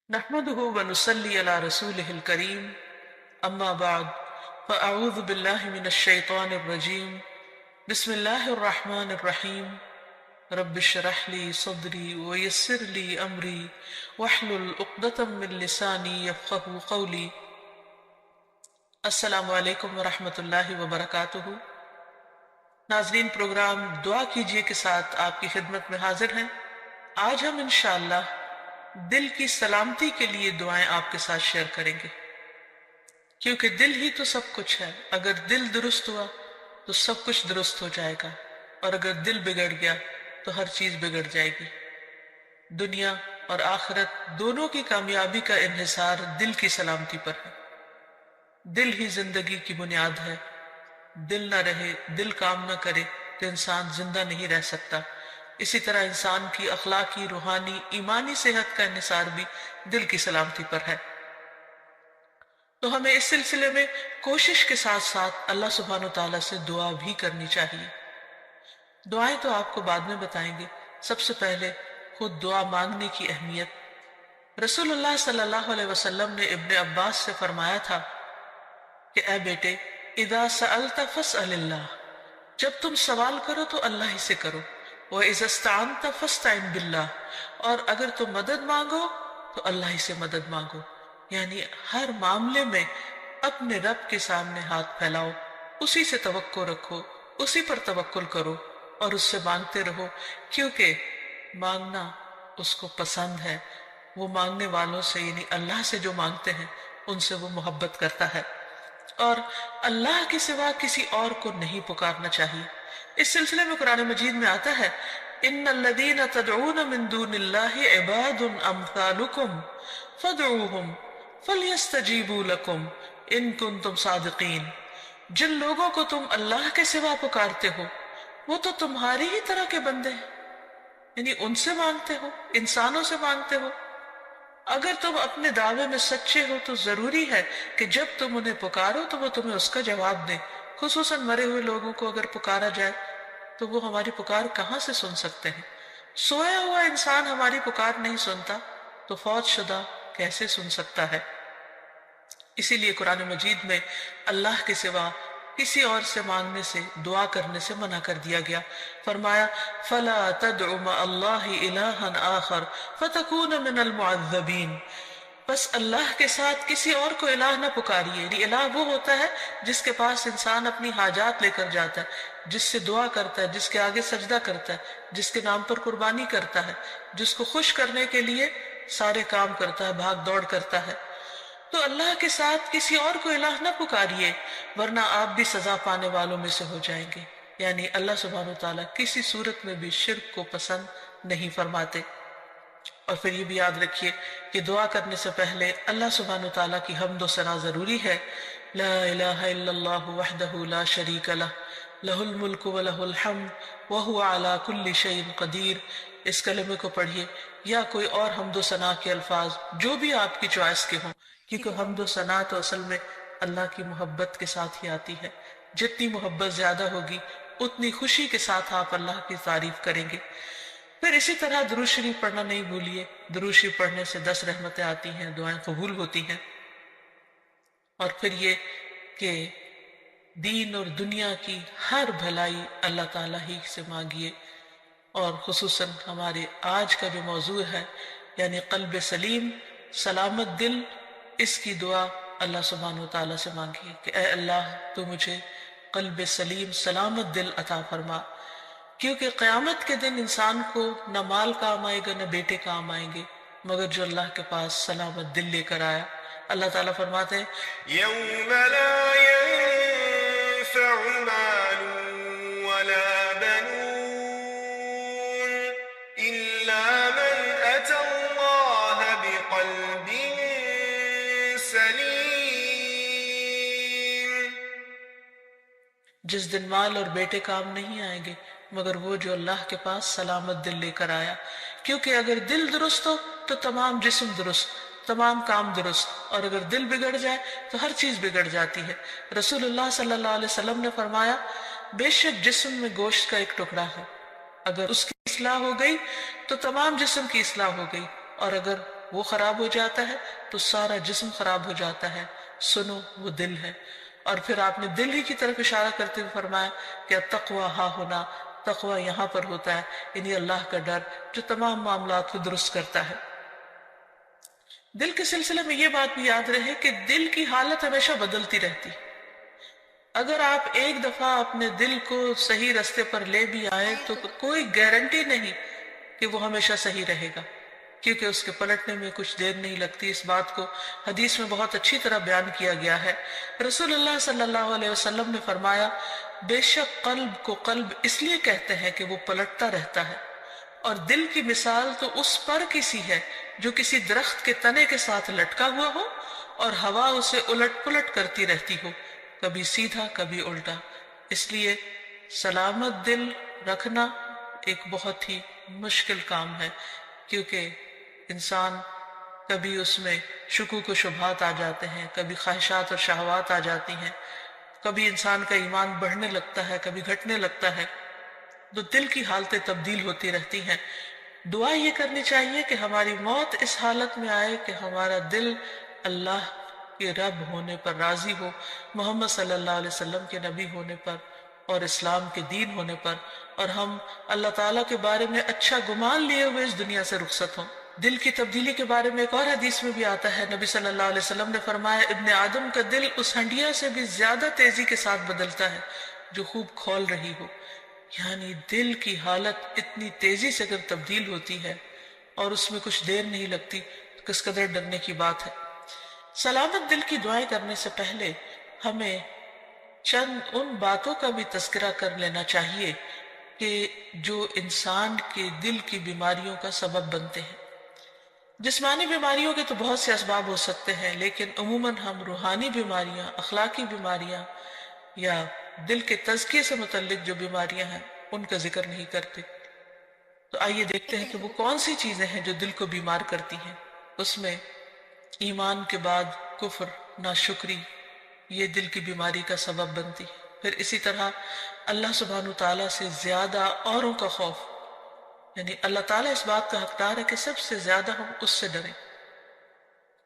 نحمده ونصلي على رسوله الكريم أما بعد فأعوذ بالله من الشيطان الرجيم بسم الله الرحمن الرحيم رب اشرح لي صدري ويسر لي أمري واحلل عقدة من لساني يفقهوا قولي. السلام علیکم ورحمۃ اللہ وبرکاتہ. ناظرین، پروگرام دعا کیجئے کے ساتھ آپ کی خدمت میں حاضر ہیں. آج ہم انشاءاللہ دل کی سلامتی کے لیے دعائیں آپ کے ساتھ شیئر کریں گے، کیونکہ دل ہی تو سب کچھ ہے. اگر دل درست ہوا تو سب کچھ درست ہو جائے گا، اور اگر دل بگڑ گیا تو ہر چیز بگڑ جائے گی. دنیا اور آخرت دونوں کی کامیابی کا انحصار دل کی سلامتی پر ہے. دل ہی زندگی کی بنیاد ہے. دل نہ رہے، دل کام نہ کرے تو انسان زندہ نہیں رہ سکتا. اسی طرح انسان کی اخلاقی، روحانی، ایمانی صحت کا انحصار بھی دل کی سلامتی پر ہے. تو ہمیں اس سلسلے میں کوشش کے ساتھ ساتھ اللہ سبحانہ وتعالیٰ سے دعا بھی کرنی چاہیے. دعائیں تو آپ کو بعد میں بتائیں گے. سب سے پہلے خود دعا مانگنے کی اہمیت. رسول اللہ صلی اللہ علیہ وسلم نے ابن عباس سے فرمایا تھا کہ اے بیٹے، اذا سألت فاسأل اللہ، جب تم سوال کرو تو اللہ ہی سے کرو. وَإِذَا اسْتَعَنْتَ فَاسْتَعِنْ بِاللَّهِ، اور اگر تم مدد مانگو تو اللہ ہی سے مدد مانگو. یعنی ہر معاملے میں اپنے رب کے سامنے ہاتھ پھیلاؤ، اسی سے توقع رکھو، اسی پر توکل کرو اور اس سے مانگتے رہو، کیونکہ مانگنا اس کو پسند ہے. وہ مانگنے والوں سے، یعنی اللہ سے جو مانگتے ہیں ان سے وہ محبت کرتا ہے، اور اللہ کے سوا کسی اور کو نہیں پکارنا چاہیے. اس سلسلے میں قرآن مجید میں آتا ہے ان الذین تدعون من دون اللہ عباد امثالکم فادعوہم فلیستجیبوا لکم ان کنتم صادقین. جن لوگوں کو تم اللہ کے سوا پکارتے ہو وہ تو تمہاری ہی طرح کے بندے ہیں، یعنی ان سے مانگتے ہو، انسانوں سے مانگتے ہو. اگر تم اپنے دعوے میں سچے ہو تو ضروری ہے کہ جب تم انہیں پکارو تو وہ تمہیں اس کا جواب دیں. خصوصاً مرے ہوئے لوگوں کو اگر پکارا جائے تو وہ ہماری پکار کہاں سے سن سکتے ہیں؟ سویا ہوا انسان ہماری پکار نہیں سنتا تو فوت شدہ کیسے سن سکتا ہے؟ اسی لیے قرآن مجید میں اللہ کے سوا کسی اور سے مانگنے سے، دعا کرنے سے منع کر دیا گیا. فرمایا فَلَا تَدْعُ مَعَ اللَّهِ إِلَٰهًا آخَرَ فَتَكُونَ مِنَ الْمُعَذَّبِينَ. بس اللہ کے ساتھ کسی اور کو الہ نہ پکاریے. یعنی الہ وہ ہوتا ہے جس کے پاس انسان اپنی حاجات لے کر جاتا ہے، جس سے دعا کرتا ہے، جس کے آگے سجدہ کرتا ہے، جس کے نام پر قربانی کرتا ہے، جس کو خوش کرنے کے لیے سارے کام کرتا ہے، بھاگ دوڑ کرتا ہے. تو اللہ کے ساتھ کسی اور کو الہ نہ پکاریے ورنہ آپ بھی سزا پانے والوں میں سے ہو جائیں گے. یعنی اللہ سبحانہ وتعالیٰ کسی صورت میں بھی شرک کو پسند نہیں فرماتے. اور پھر یہ بھی یاد رکھیے کہ دعا کرنے سے پہلے اللہ سبحانہ وتعالیٰ کی حمد و ثنا ضروری ہے. لا الہ الا اللہ وحدہ لا شریک لہ لہ الملک ولہ الحمد وہو علی کل شیء قدیر. اس کلمے کو پڑھیے یا کوئی اور حمد و ثنا کے الفاظ جو بھی آپ کی چوائس کے ہوں، کیونکہ حمد و ثنا تو اصل میں اللہ کی محبت کے ساتھ ہی آتی ہے. جتنی محبت زیادہ ہوگی اتنی خوشی کے ساتھ آپ اللہ کی تعریف کریں گے. پھر اسی طرح درود شریف پڑھنا نہیں بھولیے. درود شریف پڑھنے سے 10 رحمتیں آتی ہیں، دعائیں قبول ہوتی ہیں. اور پھر یہ کہ دین اور دنیا کی ہر بھلائی اللہ تعالیٰ ہی سے مانگیے. اور خصوصاً ہمارے آج کا جو موضوع ہے یعنی قلب سلیم، سلامت دل، اس کی دعا اللہ سبحانہ وتعالیٰ سے مانگیے کہ اے اللہ تو مجھے قلب سلیم، سلامت دل عطا فرما. کیونکہ قیامت کے دن انسان کو نہ مال کام آئے گا نہ بیٹے کام آئیں گے مگر جو اللہ کے پاس سلامت دل لے کر آیا. اللہ تعالیٰ فرماتے ہیں يوم لا ينفع مال ولا بنون إلا من أتى الله بقلب سليم. جس دن مال اور بیٹے کام نہیں آئیں گے مگر وہ جو اللہ کے پاس سلامت دل لے کر آیا. کیونکہ اگر دل درست ہو تو تمام جسم درست، تمام کام درست، اور اگر دل بگڑ جائے تو ہر چیز بگڑ جاتی ہے. رسول اللہ صلی اللہ علیہ وسلم نے فرمایا بے شک جسم میں گوشت کا ایک ٹکڑا ہے، اگر اس کی اصلاح ہو گئی تو تمام جسم کی اصلاح ہو گئی، اور اگر وہ خراب ہو جاتا ہے تو سارا جسم خراب ہو جاتا ہے. سنو وہ دل ہے. اور پھر آپ نے دل ہی کی طرف اشارہ کرتے ہوئے فرمایا کہ تقویٰ ہاں ہونا، تقویٰ یہاں پر ہوتا ہے، یعنی اللہ کا ڈر جو تمام معاملات کو درست کرتا ہے. دل کے سلسلے میں یہ بات بھی یاد رہے کہ دل کی حالت ہمیشہ بدلتی رہتی. اگر آپ ایک دفعہ اپنے دل کو صحیح رستے پر لے بھی آئے تو کوئی گارنٹی نہیں کہ وہ ہمیشہ صحیح رہے گا، کیونکہ اس کے پلٹنے میں کچھ دیر نہیں لگتی. اس بات کو حدیث میں بہت اچھی طرح بیان کیا گیا ہے. رسول اللہ صلی اللہ علیہ وسلم نے فرمایا بے شک قلب کو قلب اس لیے کہتے ہیں کہ وہ پلٹتا رہتا ہے، اور دل کی مثال تو اس پر کسی ہے جو کسی درخت کے تنے کے ساتھ لٹکا ہوا ہو اور ہوا اسے الٹ پلٹ کرتی رہتی ہو، کبھی سیدھا کبھی الٹا. اس لیے سلامت دل رکھنا ایک بہت ہی مشکل کام ہے، کیونکہ انسان کبھی اس میں شکوک و شبہات آ جاتے ہیں، کبھی خواہشات اور شہوات آ جاتی ہیں، کبھی انسان کا ایمان بڑھنے لگتا ہے، کبھی گھٹنے لگتا ہے. تو دل کی حالتیں تبدیل ہوتی رہتی ہیں. دعا یہ کرنی چاہیے کہ ہماری موت اس حالت میں آئے کہ ہمارا دل اللہ کے رب ہونے پر راضی ہو، محمد صلی اللہ علیہ وسلم کے نبی ہونے پر اور اسلام کے دین ہونے پر، اور ہم اللہ تعالیٰ کے بارے میں اچھا گمان لیے ہوئے اس دنیا سے رخصت ہوں. دل کی تبدیلی کے بارے میں ایک اور حدیث میں بھی آتا ہے، نبی صلی اللہ علیہ وسلم نے فرمایا ابن آدم کا دل اس ہنڈیا سے بھی زیادہ تیزی کے ساتھ بدلتا ہے جو خوب کھول رہی ہو. یعنی دل کی حالت اتنی تیزی سے اگر تبدیل ہوتی ہے اور اس میں کچھ دیر نہیں لگتی تو کس قدر ڈرنے کی بات ہے. سلامت دل کی دعائیں کرنے سے پہلے ہمیں چند ان باتوں کا بھی تذکرہ کر لینا چاہیے کہ جو انسان کے دل کی بیماریوں کا سبب بنتے ہیں. جسمانی بیماریوں کے تو بہت سے اسباب ہو سکتے ہیں، لیکن عموماً ہم روحانی بیماریاں، اخلاقی بیماریاں یا دل کے تزکیے سے متعلق جو بیماریاں ہیں ان کا ذکر نہیں کرتے. تو آئیے دیکھتے ہیں کہ وہ کون سی چیزیں ہیں جو دل کو بیمار کرتی ہیں. اس میں ایمان کے بعد کفر، ناشکری، یہ دل کی بیماری کا سبب بنتی ہے. پھر اسی طرح اللہ سبحانہ تعالیٰ سے زیادہ اوروں کا خوف، یعنی اللہ تعالیٰ اس بات کا حقدار ہے کہ سب سے زیادہ ہم اس سے ڈریں.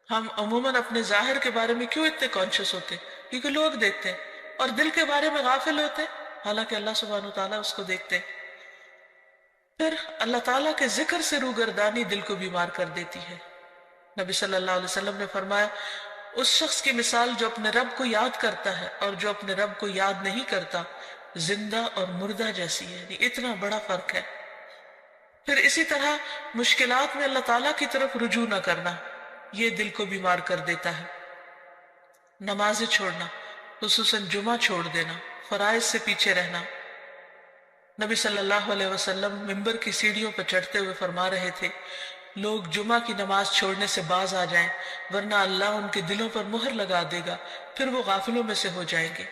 ہم عموماً اپنے ظاہر کے بارے میں کیوں اتنے کانشیس ہوتے ہیں؟ کیونکہ لوگ دیکھتے ہیں، اور دل کے بارے میں غافل ہوتے ہیں حالانکہ اللہ سبحانہ تعالیٰ اس کو دیکھتے ہیں. پھر اللہ تعالیٰ کے ذکر سے روگردانی دل کو بیمار کر دیتی ہے. نبی صلی اللہ علیہ وسلم نے فرمایا اس شخص کی مثال جو اپنے رب کو یاد کرتا ہے اور جو اپنے رب کو یاد نہیں کرتا زندہ اور مردہ جیسی ہے. یعنی اتنا بڑا فرق ہے. پھر اسی طرح مشکلات میں اللہ تعالیٰ کی طرف رجوع نہ کرنا، یہ دل کو بیمار کر دیتا ہے. نمازیں چھوڑنا، خصوصاً جمعہ چھوڑ دینا، فرائض سے پیچھے رہنا. نبی صلی اللہ علیہ وسلم منبر کی سیڑھیوں پر چڑھتے ہوئے فرما رہے تھے لوگ جمعہ کی نماز چھوڑنے سے باز آ جائیں ورنہ اللہ ان کے دلوں پر مہر لگا دے گا، پھر وہ غافلوں میں سے ہو جائیں گے.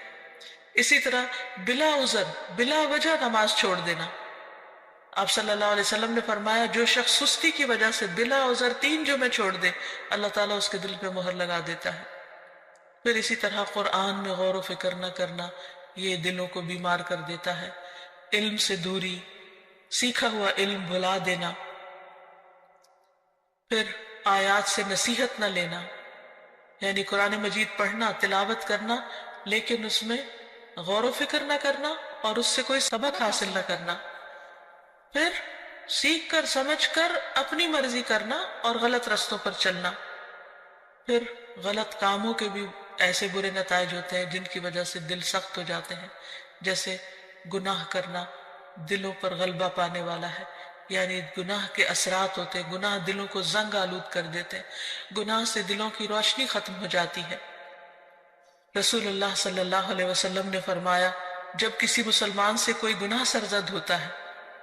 اسی طرح بلا عذر، بلا وجہ نماز چھوڑ دینا. آپ صلی اللہ علیہ وسلم نے فرمایا جو شخص سستی کی وجہ سے بلا عذر 3 جمعے چھوڑ دے اللہ تعالیٰ اس کے دل پہ مہر لگا دیتا ہے. پھر اسی طرح قرآن میں غور و فکر نہ کرنا، یہ دلوں کو بیمار کر دیتا ہے. علم سے دوری، سیکھا ہوا علم بھلا دینا. پھر آیات سے نصیحت نہ لینا، یعنی قرآن مجید پڑھنا، تلاوت کرنا، لیکن اس میں غور و فکر نہ کرنا اور اس سے کوئی سبق حاصل نہ کرنا. پھر سیکھ کر سمجھ کر اپنی مرضی کرنا اور غلط رستوں پر چلنا. پھر غلط کاموں کے بھی ایسے برے نتائج ہوتے ہیں جن کی وجہ سے دل سخت ہو جاتے ہیں، جیسے گناہ کرنا دلوں پر غلبہ پانے والا ہے. یعنی گناہ کے اثرات ہوتے ہیں، گناہ دلوں کو زنگ آلود کر دیتے ہیں، گناہ سے دلوں کی روشنی ختم ہو جاتی ہے. رسول اللہ صلی اللہ علیہ وسلم نے فرمایا جب کسی مسلمان سے کوئی گناہ سرزد ہوتا ہے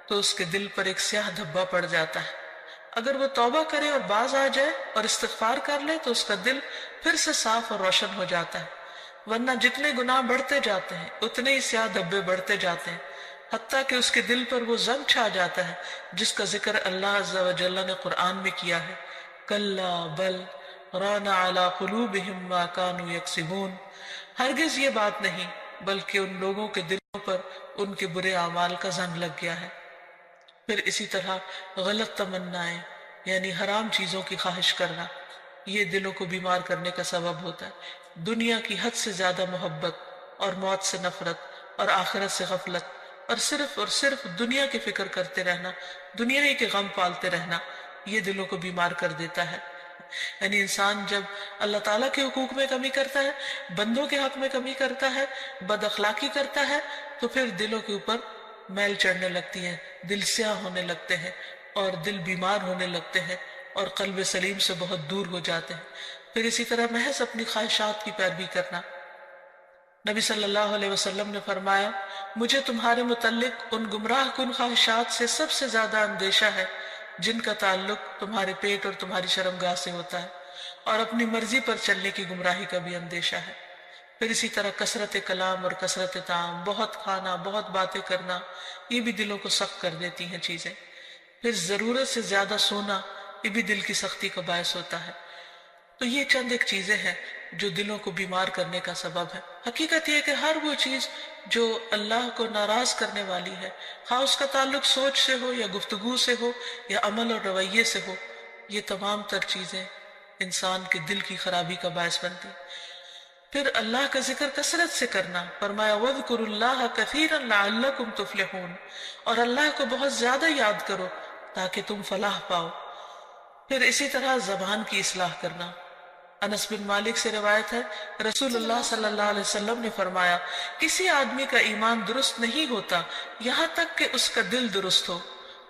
تو اس کے دل پر ایک سیاہ دھبا پڑ جاتا ہے. اگر وہ توبہ کرے اور باز آ جائے اور استغفار کر لے تو اس کا دل پھر سے صاف اور روشن ہو جاتا ہے. ورنہ جتنے گناہ بڑھتے جاتے ہیں اتنے ہی سیاہ دھبے بڑھتے جاتے ہیں، حتیٰ کہ اس کے دل پر وہ زنگ چھا جاتا ہے جس کا ذکر اللہ عز و جل نے قرآن میں کیا ہے. کلا بل ران علی قلوبہم ما کانوا یکسبون. ہرگز یہ بات نہیں بلکہ ان لوگوں کے دلوں پر ان کے برے اعمال کا زنگ لگ گیا ہے. پھر اسی طرح غلط تمنائیں، یعنی حرام چیزوں کی خواہش کرنا، یہ دلوں کو بیمار کرنے کا سبب ہوتا ہے۔ دنیا کی حد سے زیادہ محبت اور موت سے نفرت اور آخرت سے غفلت اور صرف دنیا کی فکر کرتے رہنا، دنیا ہی کے غم پالتے رہنا، یہ دلوں کو بیمار کر دیتا ہے۔ یعنی انسان جب اللہ تعالیٰ کے حقوق میں کمی کرتا ہے، بندوں کے حق میں کمی کرتا ہے، بد اخلاقی کرتا ہے، تو پھر دلوں کے اوپر میل چڑھنے لگتی ہے، دل سیاہ ہونے لگتے ہیں اور دل بیمار ہونے لگتے ہیں اور قلب سلیم سے بہت دور ہو جاتے ہیں۔ پھر اسی طرح محض اپنی خواہشات کی پیروی کرنا۔ نبی صلی اللہ علیہ وسلم نے فرمایا، مجھے تمہارے متعلق ان گمراہ کن خواہشات سے سب سے زیادہ اندیشہ ہے جن کا تعلق تمہارے پیٹ اور تمہاری شرمگاہ سے ہوتا ہے، اور اپنی مرضی پر چلنے کی گمراہی کا بھی اندیشہ ہے۔ پھر اسی طرح کثرت کلام اور کثرت طعام، بہت کھانا، بہت باتیں کرنا، یہ بھی دلوں کو سخت کر دیتی ہیں چیزیں۔ پھر ضرورت سے زیادہ سونا، یہ بھی دل کی سختی کا باعث ہوتا ہے۔ تو یہ چند ایک چیزیں ہیں جو دلوں کو بیمار کرنے کا سبب ہے۔ حقیقت یہ کہ ہر وہ چیز جو اللہ کو ناراض کرنے والی ہے، خواہ اس کا تعلق سوچ سے ہو یا گفتگو سے ہو یا عمل اور رویے سے ہو، یہ تمام تر چیزیں انسان کے دل کی خرابی کا باعث بنتی۔ پھر اللہ کا ذکر کثرت سے کرنا، فرمایا وَاذْكُرُوا اللَّهَ كَثِيرًا لَعَلَّكُمْ تُفْلِحُونَ، اور اللہ کو بہت زیادہ یاد کرو تاکہ تم فلاح پاؤ۔ پھر اسی طرح زبان کی اصلاح کرنا۔ انس بن مالک سے روایت ہے، رسول اللہ صلی اللہ علیہ وسلم نے فرمایا، کسی آدمی کا ایمان درست نہیں ہوتا یہاں تک کہ اس کا دل درست ہو،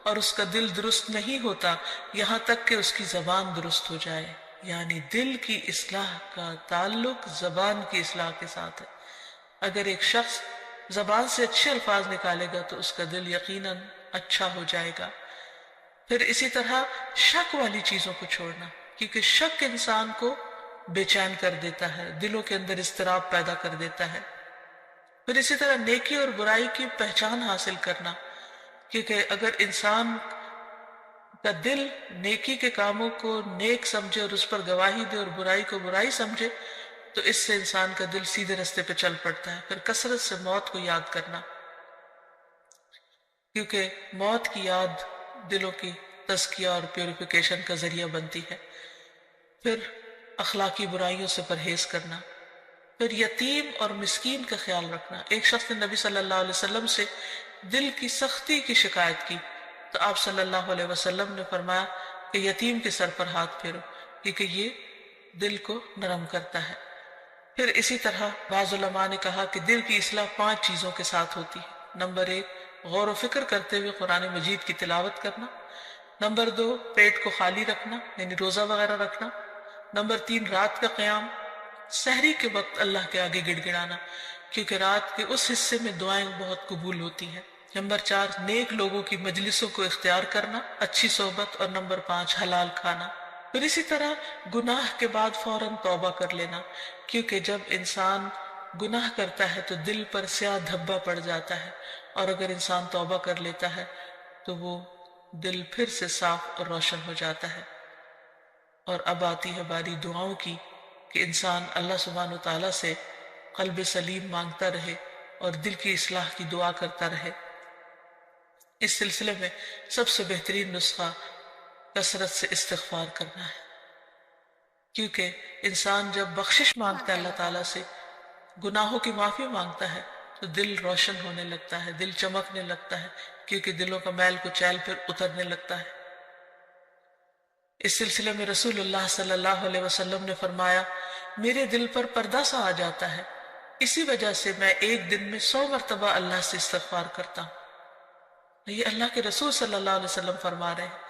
اور اس کا دل درست نہیں ہوتا یہاں تک کہ اس کی زبان درست ہو جائے۔ یعنی دل کی اصلاح کا تعلق زبان کی اصلاح کے ساتھ ہے۔ اگر ایک شخص زبان سے اچھے الفاظ نکالے گا تو اس کا دل یقیناً اچھا ہو جائے گا۔ پھر اسی طرح شک والی چیزوں کو چھوڑنا، کیونکہ شک انسان کو بے چین کر دیتا ہے، دلوں کے اندر اضطراب پیدا کر دیتا ہے۔ پھر اسی طرح نیکی اور برائی کی پہچان حاصل کرنا، کیونکہ اگر انسان کا دل نیکی کے کاموں کو نیک سمجھے اور اس پر گواہی دے اور برائی کو برائی سمجھے تو اس سے انسان کا دل سیدھے رستے پہ چل پڑتا ہے۔ پھر کثرت سے موت کو یاد کرنا، کیونکہ موت کی یاد دلوں کی تزکیہ اور پیوریفیکیشن کا ذریعہ بنتی ہے۔ پھر اخلاقی برائیوں سے پرہیز کرنا، پھر یتیم اور مسکین کا خیال رکھنا۔ ایک شخص نے نبی صلی اللہ علیہ وسلم سے دل کی سختی کی شکایت کی تو آپ صلی اللہ علیہ وسلم نے فرمایا کہ یتیم کے سر پر ہاتھ پھیرو، کیونکہ یہ دل کو نرم کرتا ہے۔ پھر اسی طرح بعض علماء نے کہا کہ دل کی اصلاح 5 چیزوں کے ساتھ ہوتی ہے۔ نمبر 1، غور و فکر کرتے ہوئے قرآن مجید کی تلاوت کرنا۔ نمبر 2، پیٹ کو خالی رکھنا، یعنی روزہ وغیرہ رکھنا۔ نمبر 3، رات کا قیام، سحری کے وقت اللہ کے آگے گڑ گڑانا، کیونکہ رات کے اس حصے میں دعائیں بہت قبول ہوتی ہیں۔ نمبر 4، نیک لوگوں کی مجلسوں کو اختیار کرنا، اچھی صحبت۔ اور نمبر 5، حلال کھانا۔ پھر اسی طرح گناہ کے بعد فوراً توبہ کر لینا، کیونکہ جب انسان گناہ کرتا ہے تو دل پر سیاہ دھبا پڑ جاتا ہے، اور اگر انسان توبہ کر لیتا ہے تو وہ دل پھر سے صاف اور روشن ہو جاتا ہے۔ اور اب آتی ہے باری دعاؤں کی کہ انسان اللہ سبحانہ و تعالیٰ سے قلب سلیم مانگتا رہے اور دل کی اصلاح کی دعا کرتا رہے۔ اس سلسلے میں سب سے بہترین نسخہ کثرت سے استغفار کرنا ہے، کیونکہ انسان جب بخشش مانگتا ہے اللہ تعالیٰ سے، گناہوں کی معافی مانگتا ہے تو دل روشن ہونے لگتا ہے، دل چمکنے لگتا ہے، کیونکہ دلوں کا میل کو چیل پھر اترنے لگتا ہے۔ اس سلسلے میں رسول اللہ صلی اللہ علیہ وسلم نے فرمایا، میرے دل پر پردہ سا آ جاتا ہے، اسی وجہ سے میں ایک دن میں 100 مرتبہ اللہ سے استغفار کرتا ہوں۔ یہ اللہ کے رسول صلی اللہ علیہ وسلم فرما رہے ہیں۔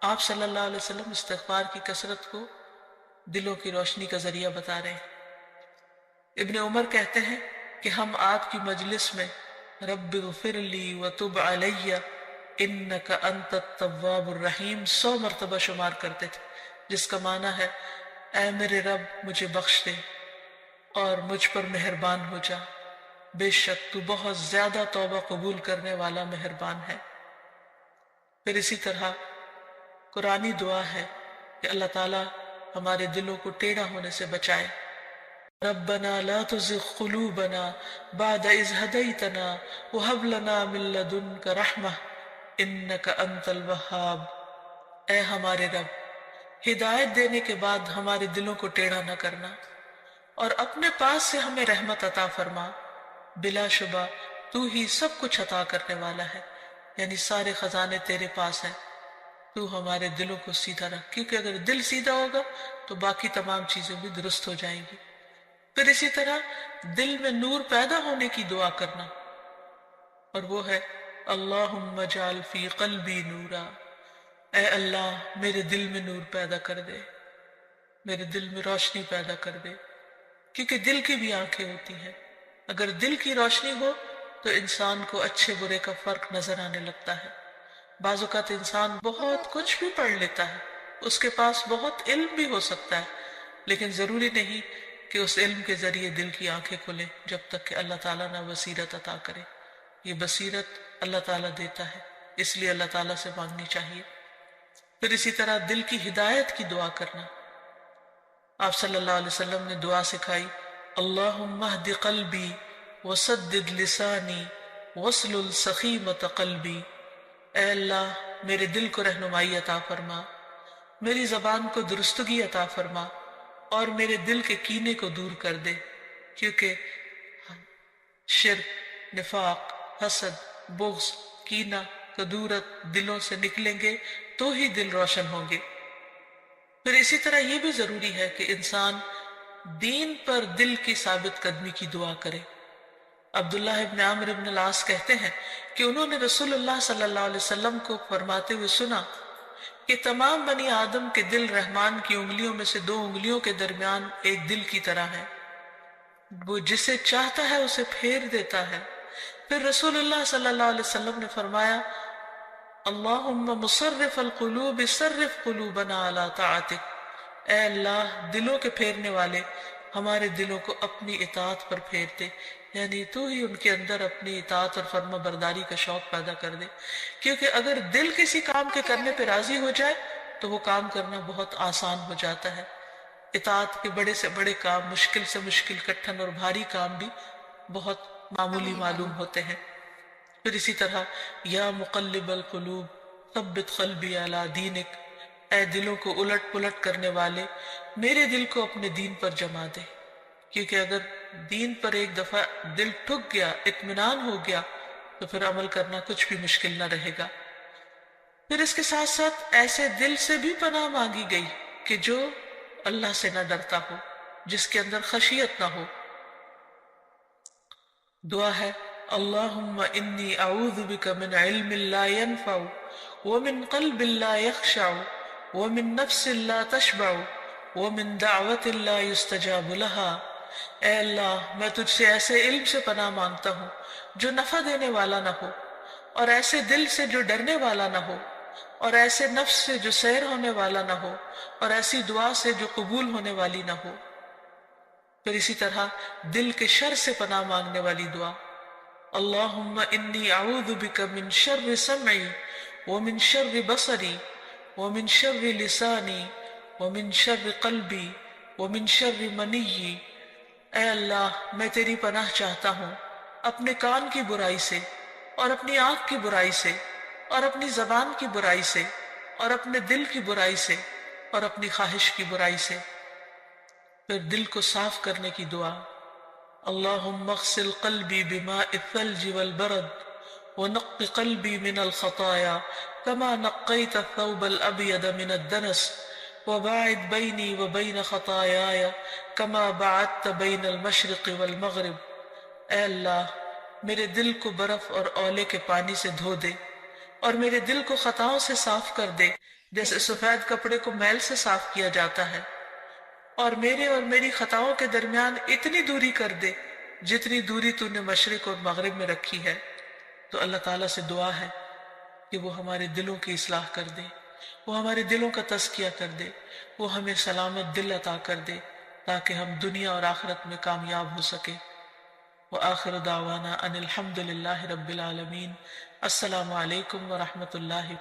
آپ صلی اللہ علیہ وسلم استغفار کی کثرت کو دلوں کی روشنی کا ذریعہ بتا رہے ہیں۔ ابن عمر کہتے ہیں کہ ہم آپ کی مجلس میں رب اغفر لی وتب علی انک انت التواب الرحیم 100 مرتبہ شمار کرتے تھے، جس کا معنی ہے اے میرے رب مجھے بخش دے اور مجھ پر مہربان ہو جا، بے شک تو بہت زیادہ توبہ قبول کرنے والا مہربان ہے۔ پھر اسی طرح قرآنی دعا ہے کہ اللہ تعالیٰ ہمارے دلوں کو ٹیڑھا ہونے سے بچائے۔ ربنا لا تزغ قلوبنا بعد اذ ہدیتنا وہب لنا من لدنک رحمہ انک انت الوہاب۔ اے ہمارے رب، ہدایت دینے کے بعد ہمارے دلوں کو ٹیڑھا نہ کرنا، اور اپنے پاس سے ہمیں رحمت عطا فرما۔ بلا شبہ تو ہی سب کچھ عطا کرنے والا ہے، یعنی سارے خزانے تیرے پاس ہیں۔ تو ہمارے دلوں کو سیدھا رکھ، کیونکہ اگر دل سیدھا ہوگا تو باقی تمام چیزیں بھی درست ہو جائیں گی۔ پھر اسی طرح دل میں نور پیدا ہونے کی دعا کرنا، اور وہ ہے اللہم اجعل فی قلبی نورا، اے اللہ میرے دل میں نور پیدا کر دے، میرے دل میں روشنی پیدا کر دے، کیونکہ دل کی بھی آنکھیں ہوتی ہیں۔ اگر دل کی روشنی ہو تو انسان کو اچھے برے کا فرق نظر آنے لگتا ہے۔ بعض اوقات انسان بہت کچھ بھی پڑھ لیتا ہے، اس کے پاس بہت علم بھی ہو سکتا ہے، لیکن ضروری نہیں کہ اس علم کے ذریعے دل کی آنکھیں کھلیں جب تک کہ اللہ تعالیٰ نہ بصیرت عطا کرے۔ یہ بصیرت اللہ تعالیٰ دیتا ہے، اس لیے اللہ تعالیٰ سے مانگنی چاہیے۔ پھر اسی طرح دل کی ہدایت کی دعا کرنا۔ آپ صلی اللہ علیہ وسلم نے دعا سکھائی، اللہم اہد قلبی وسدد لسانی واسلل سخیمۃ قلبی، اے اللہ میرے دل کو رہنمائی عطا فرما، میری زبان کو درستگی عطا فرما، اور میرے دل کے کینے کو دور کر دے، کیونکہ شرک، نفاق، حسد، بغض، کینہ، کدورت دلوں سے نکلیں گے تو ہی دل روشن ہوں گے۔ پھر اسی طرح یہ بھی ضروری ہے کہ انسان دین پر دل کی ثابت قدمی کی دعا کرے۔ عبداللہ ابن عمرو ابن العاص کہتے ہیں کہ انہوں نے رسول اللہ صلی اللہ علیہ وسلم کو فرماتے ہوئے سنا کہ تمام بنی آدم کے دل رحمان کی انگلیوں میں سے 2 انگلیوں کے درمیان ایک دل کی طرح ہے، وہ جسے چاہتا ہے اسے پھیر دیتا ہے۔ پھر رسول اللہ صلی اللہ علیہ وسلم نے فرمایا، اللہم مصرف القلوب صرف قلوبنا علی طاعتک، اے اللہ دلوں کے پھیرنے والے ہمارے دلوں کو اپنی اطاعت پر پھیر دے، یعنی تو ہی ان کے اندر اپنی اطاعت اور فرما برداری کا شوق پیدا کر دے، کیونکہ اگر دل کسی کام کے کرنے پہ راضی ہو جائے تو وہ کام کرنا بہت آسان ہو جاتا ہے۔ اطاعت کے بڑے سے بڑے کام، مشکل سے مشکل، کٹھن اور بھاری کام بھی بہت معمولی معلوم ہوتے ہیں۔ پھر اسی طرح یا مقلب القلوب ثبت قلبی علی دینک، اے دلوں کو الٹ پلٹ کرنے والے میرے دل کو اپنے دین پر جما دے، کیونکہ اگر دین پر ایک دفعہ دل ٹھک گیا، اطمینان ہو گیا، تو پھر عمل کرنا کچھ بھی مشکل نہ رہے گا۔ پھر اس کے ساتھ ساتھ ایسے دل سے بھی پناہ مانگی گئی کہ جو اللہ سے نہ ڈرتا ہو، جس کے اندر خشیت نہ ہو۔ دعا ہے اللہم انی اعوذ بک من علم لا ينفع ومن قلب لا يخشع ومن نفس لا تشبع ومن دعوت لا يستجاب لها، اے اللہ میں تجھ سے ایسے علم سے پناہ مانگتا ہوں جو نفع دینے والا نہ ہو، اور ایسے دل سے جو ڈرنے والا نہ ہو، اور ایسے نفس سے جو سیر ہونے والا نہ ہو، اور ایسی دعا سے جو قبول ہونے والی نہ ہو۔ پھر اسی طرح دل کے شر سے پناہ مانگنے والی دعا، اللہم انی اعوذ بک من شر سمعی ومن شر بصری ومن شر لسانی ومن شر قلبی ومن شر منی، اے اللہ میں تیری پناہ چاہتا ہوں اپنے کان کی برائی سے، اور اپنی آنکھ کی برائی سے، اور اپنی زبان کی برائی سے، اور اپنے دل کی برائی سے، اور اپنی خواہش کی برائی سے۔ پھر دل کو صاف کرنے کی دعا، اللہم اغسل قلبی بماء الثلج والبرد ونق قلبی من الخطایا کما نقیت الثوب الابید من الدنس وباعد بینی وبین خطایایا کما باعدت بین المشرق والمغرب، اے اللہ میرے دل کو برف اور اولے کے پانی سے دھو دے، اور میرے دل کو خطاؤں سے صاف کر دے جیسے سفید کپڑے کو میل سے صاف کیا جاتا ہے، اور میرے اور میری خطاؤں کے درمیان اتنی دوری کر دے جتنی دوری تو نے مشرق اور مغرب میں رکھی ہے۔ تو اللہ تعالیٰ سے دعا ہے کہ وہ ہمارے دلوں کی اصلاح کر دے، وہ ہمارے دلوں کا تزکیہ کر دے، وہ ہمیں سلامت دل عطا کر دے تاکہ ہم دنیا اور آخرت میں کامیاب ہو سکے۔ وآخر دعوانا ان الحمد للہ رب العالمین۔ السلام علیکم ورحمۃ اللہ